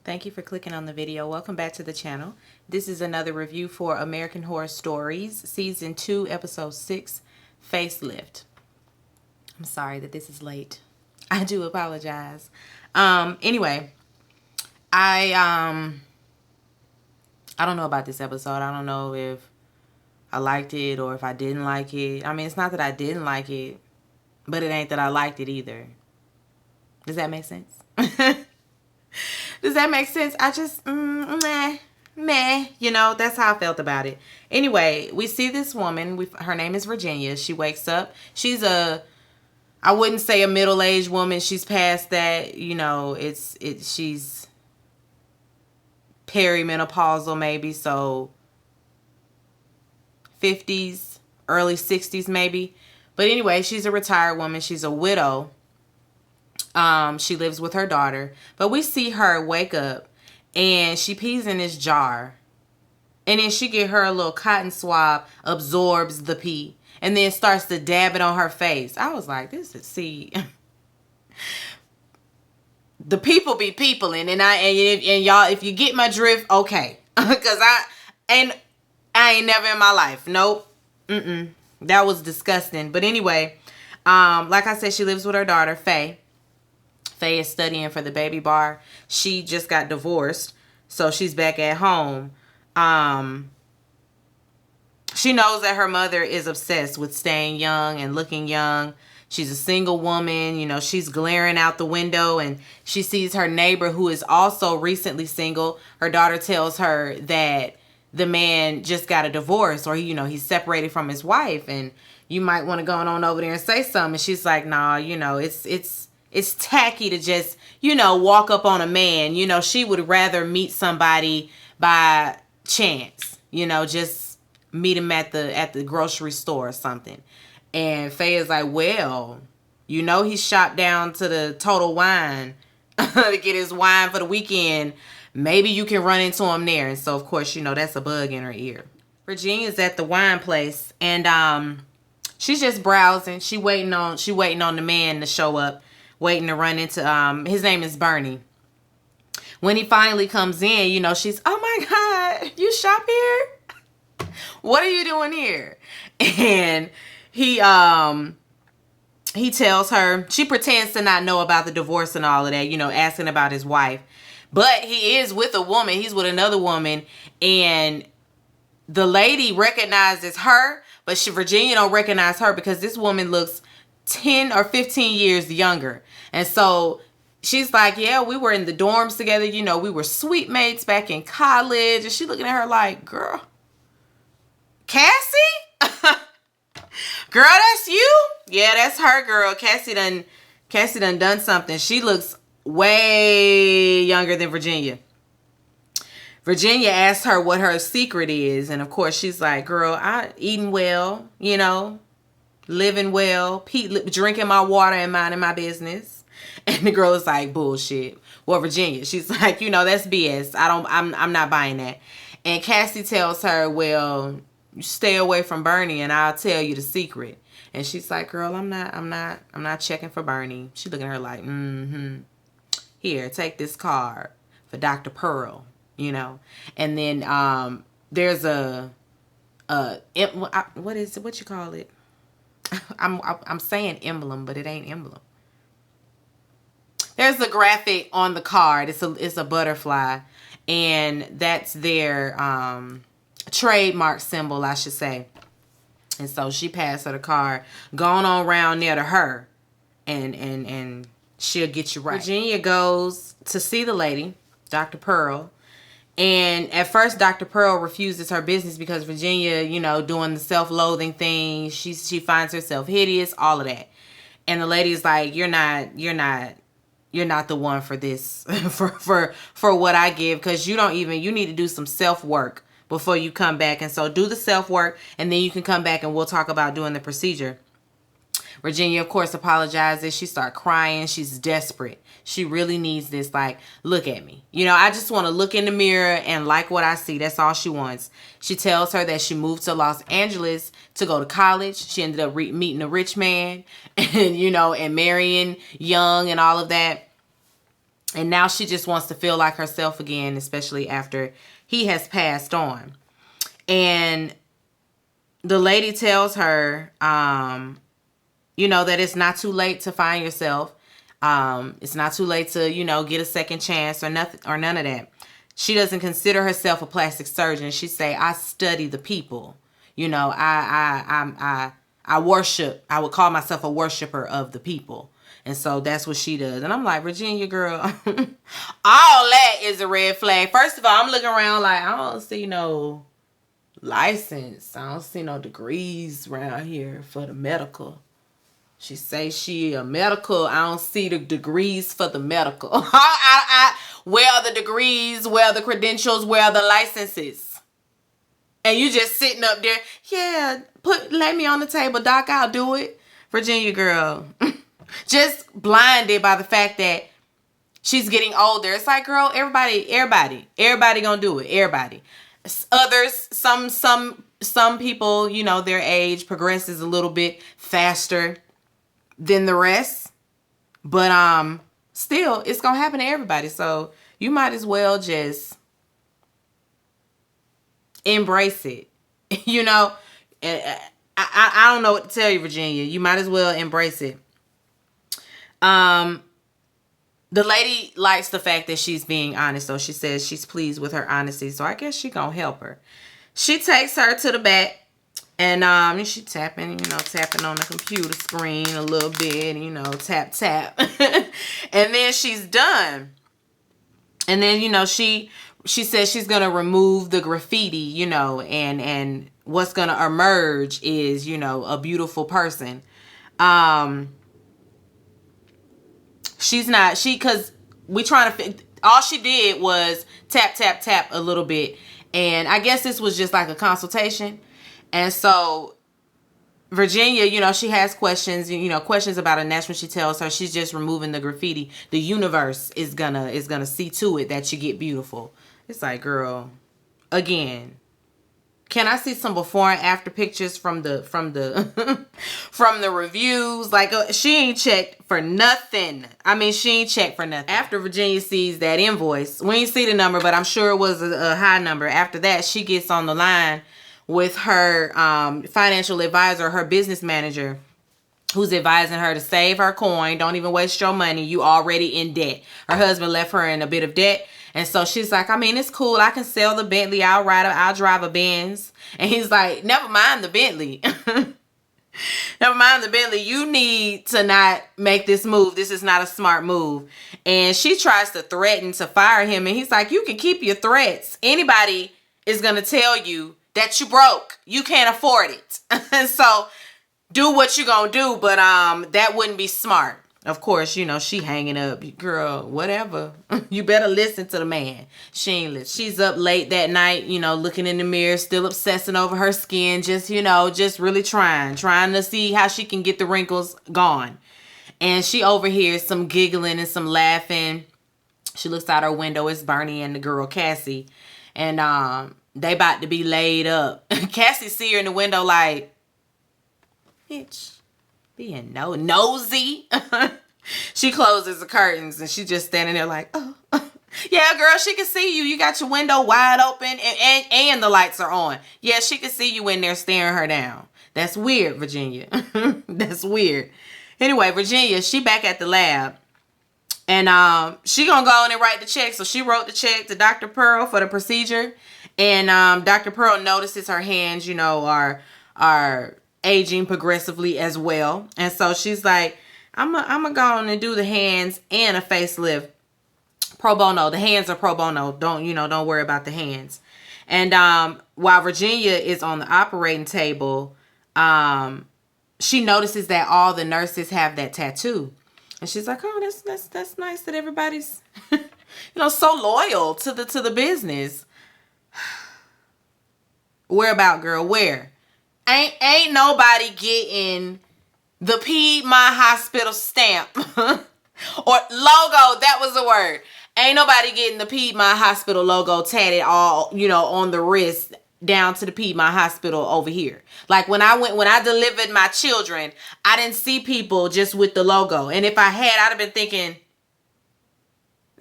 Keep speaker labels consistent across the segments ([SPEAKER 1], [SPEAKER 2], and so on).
[SPEAKER 1] Thank you for clicking on the video. Welcome back to the channel. This is another review for American Horror Stories, Season 2, Episode 6, Facelift. I'm sorry that this is late. I do apologize. Anyway, I don't know about this episode. I don't know if I liked it or if I didn't like it. I mean, it's not that I didn't like it, but it ain't that I liked it either. Does that make sense? Does that make sense? I just, meh. You know, that's how I felt about it. Anyway, we see this woman. Her name is Virginia. She wakes up. She's I wouldn't say a middle-aged woman. She's past that. You know, she's perimenopausal maybe. So 50s, early 60s maybe. But anyway, she's a retired woman. She's a widow. She lives with her daughter. But we see her wake up and she pees in this jar. And then she get her a little cotton swab, absorbs the pee, and then starts to dab it on her face. I was like, see, the people be peopling, and y'all, if you get my drift, okay. Because I ain't never in my life. Nope. That was disgusting. But anyway, like I said, she lives with her daughter, Faye. Faye is studying for the baby bar. She just got divorced, so she's back at home. She knows that her mother is obsessed with staying young and looking young. She's a single woman. You know, she's glaring out the window and she sees her neighbor who is also recently single. Her daughter tells her that the man just got a divorce, or, you know, he's separated from his wife, and you might want to go on over there and say something. And she's like, nah, you know, it's tacky to just, you know, walk up on a man. You know, she would rather meet somebody by chance, you know, just meet him at the grocery store or something. And Faye is like, well, you know, he shopped down to the Total Wine to get his wine for the weekend. Maybe you can run into him there. And so, of course, you know, that's a bug in her ear. Virginia's at the wine place, and she's just browsing. She waiting on the man to show up, waiting to run into his name is Bernie. When he finally comes in, you know, she's, oh my God, you shop here? What are you doing here? And he tells her, she pretends to not know about the divorce and all of that, you know, asking about his wife. But he is with a woman. He's with another woman. And the lady recognizes her, but Virginia don't recognize her because this woman looks 10 or 15 years younger. And so she's like, yeah, we were in the dorms together. You know, we were suite mates back in college. And she looking at her like, girl, Cassie? Girl, that's you? Yeah, that's her, girl. Cassie done something. She looks way younger than Virginia. Virginia asked her what her secret is. And of course, she's like, girl, I eating well, you know, living well, drinking my water and minding my business. And the girl is like, bullshit. Well, Virginia, she's like, you know, that's BS. I'm not buying that. And Cassie tells her, well, you stay away from Bernie and I'll tell you the secret. And she's like, girl, I'm not checking for Bernie. She looking at her like, here, take this card for Dr. Pearl, you know. And then there's what you call it? I'm saying emblem, but it ain't emblem. There's a graphic on the card. It's a butterfly, and that's their trademark symbol, I should say. And so she passed her the card. Going on around near to her, and she'll get you right. Virginia goes to see the lady, Dr. Pearl. And at first, Dr. Pearl refuses her business because Virginia, you know, doing the self-loathing thing. She finds herself hideous, all of that. And the lady's like, you're not the one for this, for what I give, because you need to do some self-work before you come back. And so do the self-work, and then you can come back and we'll talk about doing the procedure. Virginia, of course, apologizes. She starts crying. She's desperate. She really needs this. Like, look at me. You know, I just want to look in the mirror and like what I see. That's all she wants. She tells her that she moved to Los Angeles to go to college. She ended up meeting a rich man and, you know, and marrying young and all of that. And now she just wants to feel like herself again, especially after he has passed on. And the lady tells her, that it's not too late to find yourself. It's not too late to, get a second chance or nothing or none of that. She doesn't consider herself a plastic surgeon. She say, I study the people. I worship. I would call myself a worshiper of the people. And so that's what she does. And I'm like, Virginia, girl, all that is a red flag. First of all, I'm looking around like, I don't see no license. I don't see no degrees around here for the medical. She say she a medical. I don't see the degrees for the medical. Where are the degrees? Where are the credentials? Where are the licenses? And you just sitting up there. Yeah, lay me on the table, doc. I'll do it. Virginia, girl. Just blinded by the fact that she's getting older. It's like, girl, everybody gonna do it. Everybody. Others, some people, their age progresses a little bit faster than the rest. But still, it's gonna happen to everybody. So you might as well just embrace it. And I don't know what to tell you, Virginia. You might as well embrace it. The lady likes the fact that she's being honest, so she says she's pleased with her honesty. So I guess she gonna help her. She takes her to the back, and she tapping on the computer screen a little bit, tap. And then she's done. And then, she says she's gonna remove the graffiti, and what's gonna emerge is, a beautiful person. Because we trying to, all she did was tap a little bit. And I guess this was just like a consultation. And so Virginia, she has questions, questions about her. And that's when she tells her she's just removing the graffiti. The universe is gonna see to it that you get beautiful. It's like, girl, again, can I see some before and after pictures from the from the reviews? Like, she ain't checked for nothing. She ain't checked for nothing. After Virginia sees that invoice, we ain't see the number, but I'm sure it was a high number. After that, she gets on the line with her financial advisor, her business manager, who's advising her to save her coin. Don't even waste your money. You already in debt. Her husband left her in a bit of debt. And so she's like, it's cool. I can sell the Bentley. I'll drive a Benz. And he's like, never mind the Bentley. Never mind the Bentley. You need to not make this move. This is not a smart move. And she tries to threaten to fire him. And he's like, you can keep your threats. Anybody is going to tell you that you broke. You can't afford it. And so do what you going to do. But that wouldn't be smart. Of course, she hanging up. Girl, whatever. You better listen to the man. She ain't listen. She's up late that night, looking in the mirror, still obsessing over her skin. Just, just really trying to see how she can get the wrinkles gone. And she overhears some giggling and some laughing. She looks out her window. It's Bernie and the girl, Cassie. And they about to be laid up. Cassie see her in the window like, bitch. Being nosy. She closes the curtains and she's just standing there like, oh. Yeah, girl, she can see you. You got your window wide open and the lights are on. Yeah, she can see you in there staring her down. That's weird, Virginia. That's weird. Anyway, Virginia, she back at the lab. And she gonna go on and write the check. So she wrote the check to Dr. Pearl for the procedure. And Dr. Pearl notices her hands, are aging progressively as well. And so she's like, I'm gonna go on and do the hands and a facelift pro bono. The hands are pro bono. Don't worry about the hands. And while Virginia is on the operating table, she notices that all the nurses have that tattoo. And she's like, oh, that's nice that everybody's so loyal to the business. Where about, girl? Where? Ain't nobody getting the Piedmont Hospital stamp or logo. That was the word. Ain't nobody getting the Piedmont Hospital logo tatted all, on the wrist down to the Piedmont Hospital over here. Like when I delivered my children, I didn't see people just with the logo. And if I had, I'd have been thinking,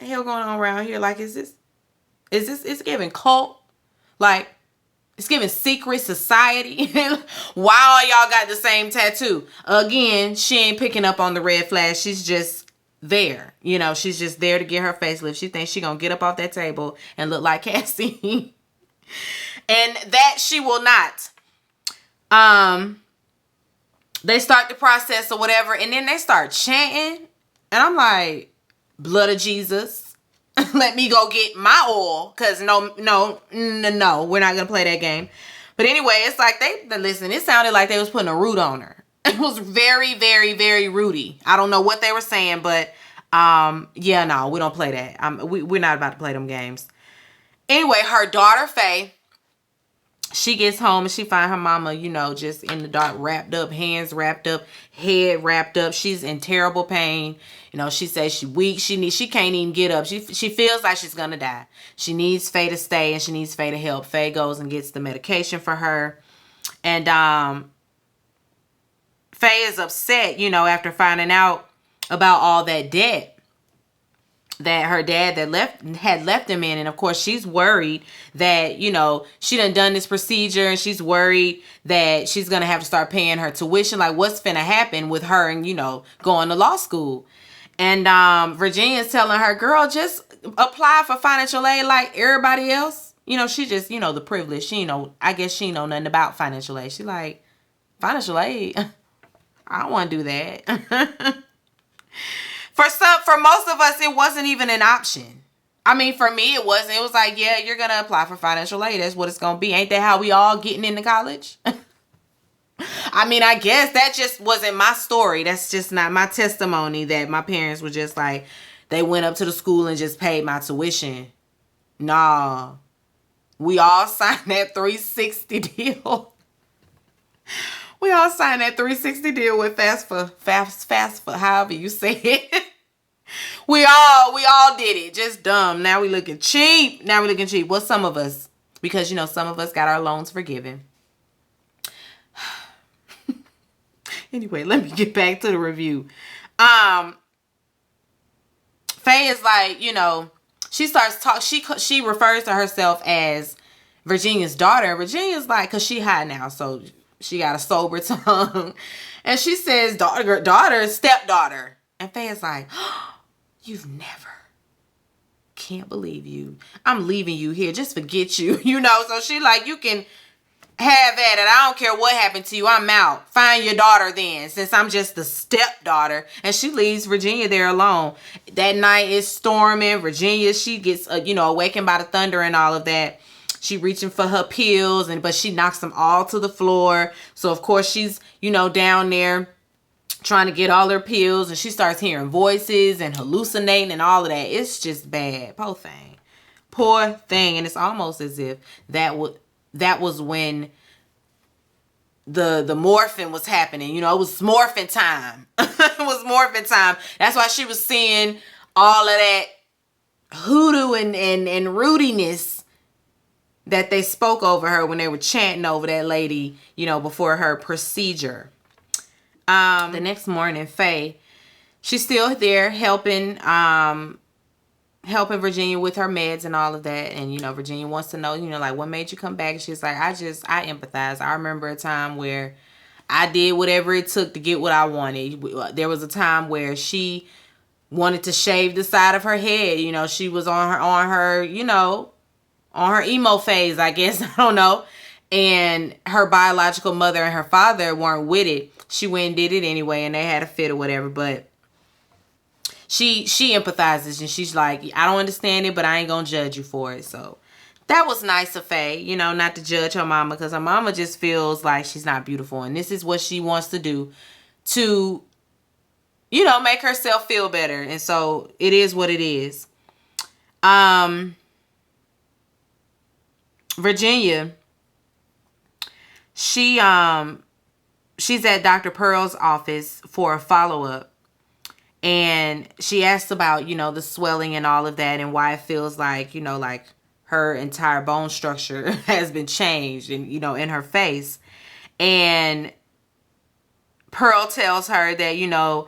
[SPEAKER 1] the hell going on around here? Like, it's giving cult? Like, it's giving secret society. Why all y'all got the same tattoo? Again, she ain't picking up on the red flag. She's just there. You know, she's just there to get her facelift. She thinks she gonna get up off that table and look like Cassie. And that she will not. They start the process or whatever, and then they start chanting. And I'm like, blood of Jesus. Let me go get my oil, because no, we're not gonna play that game. But anyway, it's like listen, it sounded like they was putting a root on her. It was very, very, very rooty. I don't know what they were saying, but yeah, no, we don't play that. We're not about to play them games. Anyway, her daughter Faye, she gets home and she find her mama, you know, just in the dark, wrapped up, hands wrapped up, head wrapped up. She's in terrible pain. You know, she says she weak. She can't even get up. She feels like she's gonna die. She needs Faye to stay and she needs Faye to help. Faye goes and gets the medication for her. And Faye is upset, you know, after finding out about all that debt that her dad had left him in. And of course she's worried that, you know, she done this procedure, and she's worried that she's gonna have to start paying her tuition. Like, what's finna happen with her and, you know, going to law school. And Virginia's telling her, girl, just apply for financial aid like everybody else. You know, she just, you know, the privilege. I guess she know nothing about financial aid. She like, financial aid? I don't want to do that. For most of us, it wasn't even an option. I mean, for me, it wasn't. It was like, yeah, you're going to apply for financial aid. That's what it's going to be. Ain't that how we all getting into college? I mean, I guess that just wasn't my story. That's just not my testimony, that my parents were just like, they went up to the school and just paid my tuition. Nah. We all signed that 360 deal. We all signed that 360 deal with fast for however you say it. We all did it. Just dumb. Now we looking cheap. Well, some of us, because, you know, some of us got our loans forgiven. Anyway, let me get back to the review. Faye is like, you know, she starts she refers to herself as Virginia's daughter. Virginia's like, cause she high now, so she got a sober tongue. And she says daughter, stepdaughter. And Faye is like, oh, you've never. Can't believe you. I'm leaving you here. Just forget you. You know, so she like, you can have at it. I don't care what happened to you. I'm out. Find your daughter then, since I'm just the stepdaughter. And she leaves Virginia there alone. That night it's storming. Virginia, she gets, you know, awakened by the thunder and all of that. She reaching for her pills, but she knocks them all to the floor. So of course she's, you know, down there trying to get all her pills, and she starts hearing voices and hallucinating and all of that. It's just bad. Poor thing. And it's almost as if that was when the morphing was happening. You know, it was morphing time. It was morphing time. That's why she was seeing all of that hoodoo and rootiness that they spoke over her when they were chanting over that lady, you know, before her procedure. The next morning, Faye, she's still there helping Virginia with her meds and all of that. And, you know, Virginia wants to know, you know, like, what made you come back? And she's like, I empathize. I remember a time where I did whatever it took to get what I wanted. There was a time where she wanted to shave the side of her head. You know, she was on her, you know, on her emo phase, I guess. I don't know. And her biological mother and her father weren't with it. She went and did it anyway, and they had a fit or whatever. But she empathizes, and she's like, I don't understand it, but I ain't gonna judge you for it. So that was nice of Faye, you know, not to judge her mama, because her mama just feels like she's not beautiful, and this is what she wants to do to, you know, make herself feel better. And so it is what it is. Virginia, she's at Dr. Pearl's office for a follow-up. And she asks about, you know, the swelling and all of that, and why it feels like, you know, like her entire bone structure has been changed, and, you know, in her face. And Pearl tells her that, you know,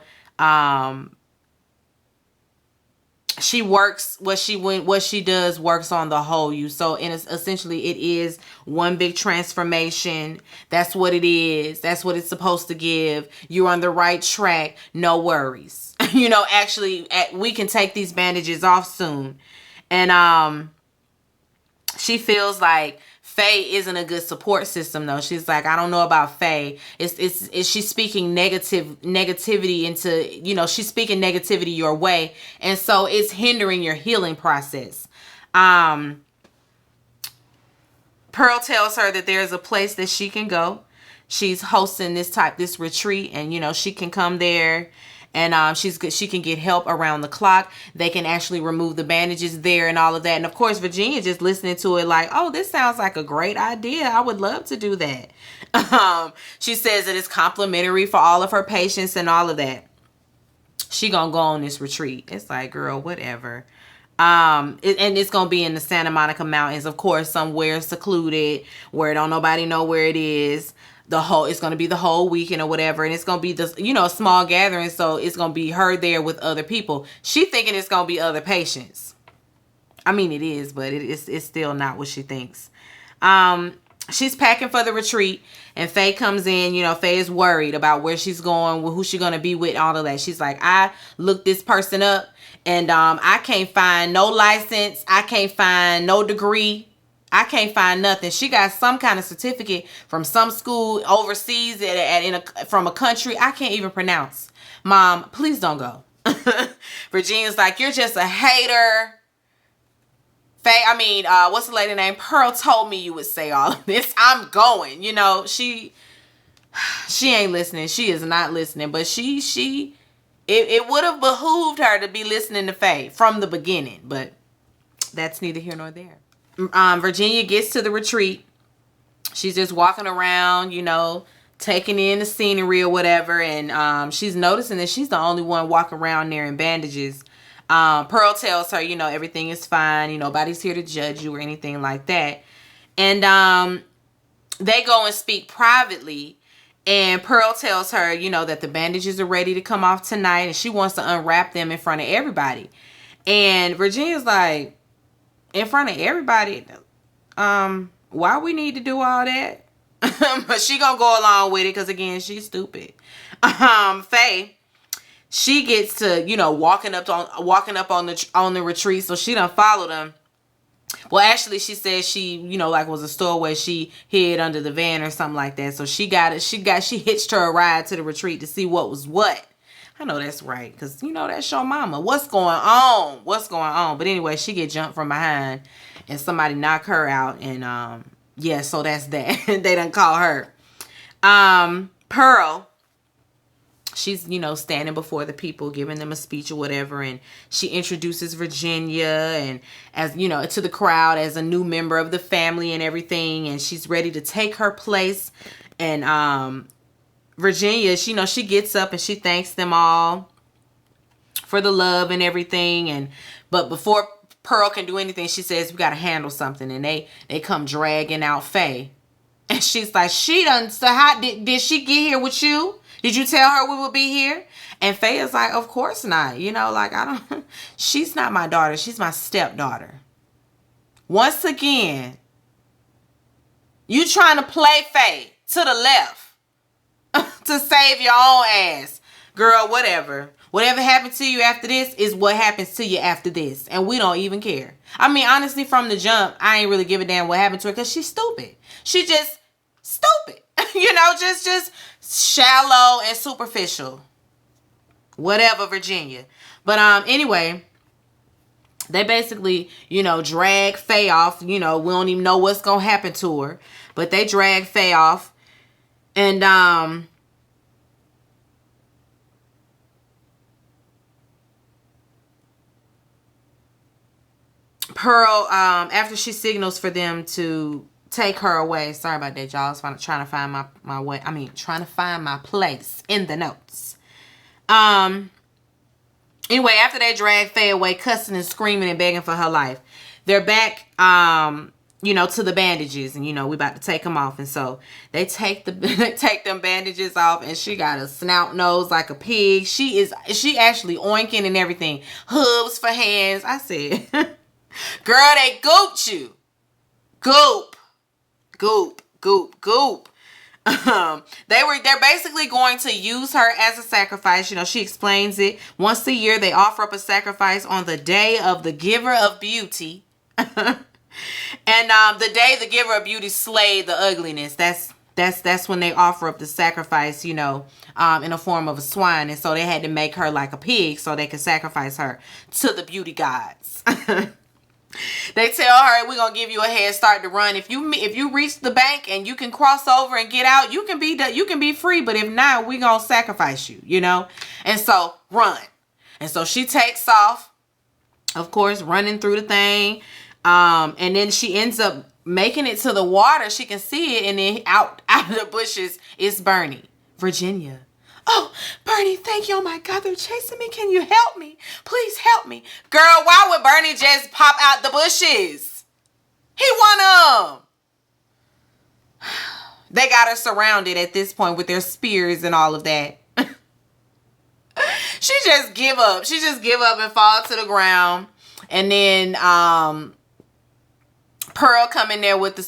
[SPEAKER 1] she works what she does works on the whole you. So essentially it is one big transformation. That's what it is. That's what it's supposed to give. You're on the right track. No worries. Actually, we can take these bandages off soon. And she feels like Faye isn't a good support system though. She's like, I don't know about Faye. It's she's speaking negativity into, she's speaking negativity your way. And so it's hindering your healing process. Pearl tells her that there's a place that she can go. She's hosting this retreat, and she can come there. And she can get help around the clock. They can actually remove the bandages there and all of that. And of course, Virginia just listening to it like, oh, this sounds like a great idea. I would love to do that. She says that it's complimentary for all of her patients and all of that. She gonna go on this retreat. It's like, girl, whatever. And it's gonna be in the Santa Monica Mountains, of course, somewhere secluded where don't nobody know where it is. It's going to be the whole weekend or whatever. And it's going to be this, a small gathering. So it's going to be her there with other people. She thinking it's going to be other patients. I mean, it is, but it's still not what she thinks. She's packing for the retreat, and Faye comes in. Faye is worried about where she's going, who she's going to be with, all of that. She's like, I looked this person up, and I can't find no license. I can't find no degree. I can't find nothing. She got some kind of certificate from some school overseas from a country I can't even pronounce. Mom, please don't go. Virginia's like, you're just a hater. Faye, what's the lady name? Pearl told me you would say all of this. I'm going. She ain't listening. She is not listening. But it would have behooved her to be listening to Faye from the beginning. But that's neither here nor there. Virginia gets to the retreat. She's just walking around, taking in the scenery or whatever. And she's noticing that she's the only one walking around there in bandages. Pearl tells her, everything is fine. Nobody's here to judge you or anything like that. And they go and speak privately. And Pearl tells her, that the bandages are ready to come off tonight. And she wants to unwrap them in front of everybody. And Virginia's like, in front of everybody, why we need to do all that? But she gonna go along with it because, again, she's stupid. Faye, she gets to, walking up on the retreat, so she done followed them. Well, actually, she said she, was a stowaway. She hid under the van or something like that. So she hitched her a ride to the retreat to see what was what. I know that's right, because, that's your mama. What's going on? But anyway, she get jumped from behind, and somebody knock her out, and, so that's that. They done call her. Pearl, she's, standing before the people, giving them a speech or whatever, and she introduces Virginia, and as, to the crowd as a new member of the family and everything, and she's ready to take her place, and, Virginia, she gets up and she thanks them all for the love and everything. But before Pearl can do anything, she says, we got to handle something. And they come dragging out Faye. And she's like, so how did she get here with you? Did you tell her we would be here? And Faye is like, of course not. She's not my daughter. She's my stepdaughter. Once again, you trying to play Faye to the left. To save your own ass. Girl, whatever. Whatever happened to you after this is what happens to you after this. And we don't even care. Honestly, from the jump, I ain't really give a damn what happened to her because she's stupid. She just stupid. Just shallow and superficial. Whatever, Virginia. But anyway, they basically, drag Faye off. We don't even know what's going to happen to her. But they drag Faye off. And Pearl, after she signals for them to take her away. Sorry about that, y'all. I was trying to find my way. Trying to find my place in the notes. Anyway, after they drag Faye away, cussing and screaming and begging for her life, they're back you know, to the bandages, and you know we about to take them off. And so they take they take them bandages off, and she got a snout nose like a pig. She actually oinking and everything, hooves for hands. I said, girl, they gooped you. Goop, goop, goop, goop. They're basically going to use her as a sacrifice. You know, she explains it. Once a year, they offer up a sacrifice on the day of the giver of beauty. And the day the giver of beauty slayed the ugliness. That's when they offer up the sacrifice, you know, in the form of a swine. And so they had to make her like a pig so they could sacrifice her to the beauty gods. They tell her, we're gonna give you a head start to run. If you reach the bank and you can cross over and get out, you can be free. But if not, we gonna sacrifice you, you know. And so run. And so she takes off, of course, running through the thing. And then she ends up making it to the water. She can see it, and then out of the bushes is Bernie, Virginia. Oh, Bernie, thank you. Oh my God, they're chasing me. Can you help me? Please help me. Girl, why would Bernie just pop out the bushes? He won them. They got her surrounded at this point with their spears and all of that. She just give up. She just give up and fall to the ground. And then Pearl come in there with the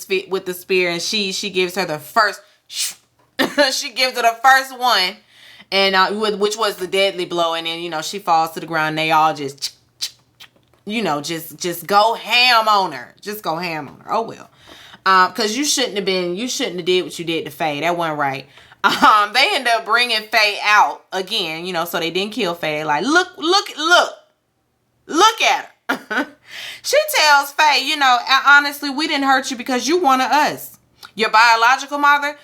[SPEAKER 1] spear, and she gives her the first. She gives her the first one. And which was the deadly blow, and then, you know, she falls to the ground. And they all just, you know, just go ham on her. Just go ham on her. Oh well, because you shouldn't have did what you did to Faye. That wasn't right. They end up bringing Faye out again, you know, so they didn't kill Faye. They like, look at her. She tells Faye, you know, honestly, we didn't hurt you because you one of us. Your biological mother,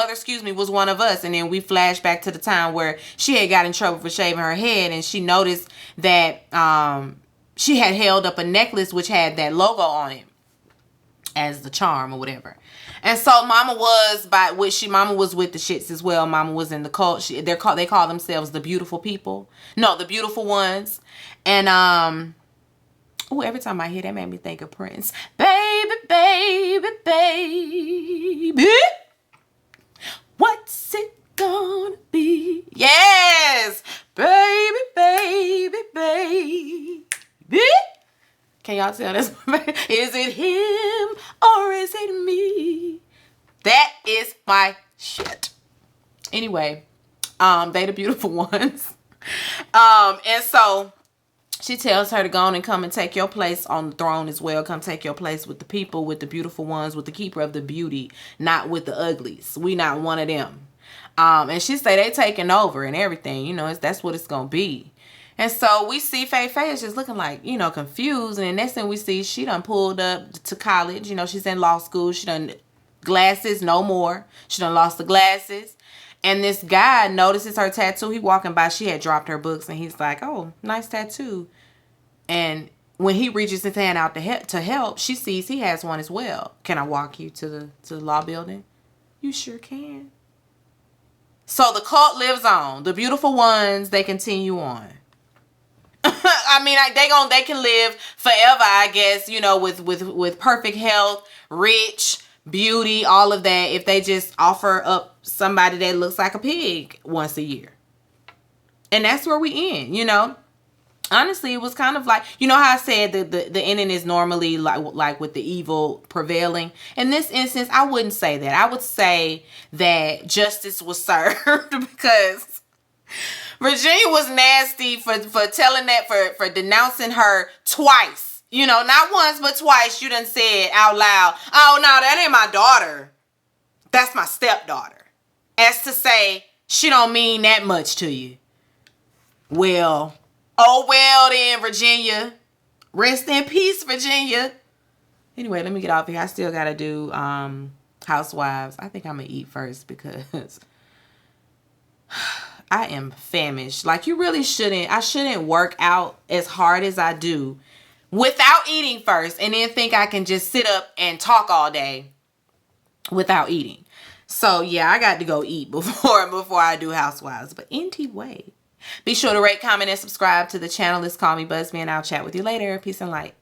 [SPEAKER 1] excuse me, was one of us. And then we flash back to the time where she had got in trouble for shaving her head, and she noticed that she had held up a necklace which had that logo on it as the charm or whatever. And so Mama was with the shits as well. Mama was in the cult. They call themselves the beautiful people. No, the beautiful ones. And every time I hear that, made me think of Prince. Baby, baby, baby, what's it gonna be? Yes, baby, baby, baby. Can y'all tell this? Is it him or is it me? That is my shit. Anyway, they the beautiful ones. And so she tells her to go on and come and take your place on the throne as well. Come take your place with the people, with the beautiful ones, with the keeper of the beauty, not with the uglies. We not one of them. And she say they taking over and everything. You know, that's what it's going to be. And so we see Faye is just looking like, you know, confused. And the next thing we see, she done pulled up to college. You know, she's in law school. She done glasses, no more. She done lost the glasses. And this guy notices her tattoo. He walking by. She had dropped her books, and he's like, "Oh, nice tattoo." And when he reaches his hand out to help, she sees he has one as well. Can I walk you to the law building? You sure can. So the cult lives on. The beautiful ones, they continue on. I mean, they can live forever, I guess. You know, with perfect health, rich, beauty, all of that, if they just offer up somebody that looks like a pig once a year. And that's where we end, you know. Honestly, it was kind of like, you know how I said the ending is normally like with the evil prevailing. In this instance, I wouldn't say that. I would say that justice was served because Virginia was nasty for telling that, for denouncing her twice. You know, not once, but twice. You done said out loud, "Oh, no, that ain't my daughter. That's my stepdaughter." As to say, she don't mean that much to you. Well, oh well then, Virginia. Rest in peace, Virginia. Anyway, let me get off here. I still got to do Housewives. I think I'm going to eat first because I am famished. Like, you really shouldn't. I shouldn't work out as hard as I do without eating first and then think I can just sit up and talk all day without eating. So, yeah, I got to go eat before I do Housewives. But anyway, be sure to rate, comment, and subscribe to the channel. It's Call Me Busby, and I'll chat with you later. Peace and light.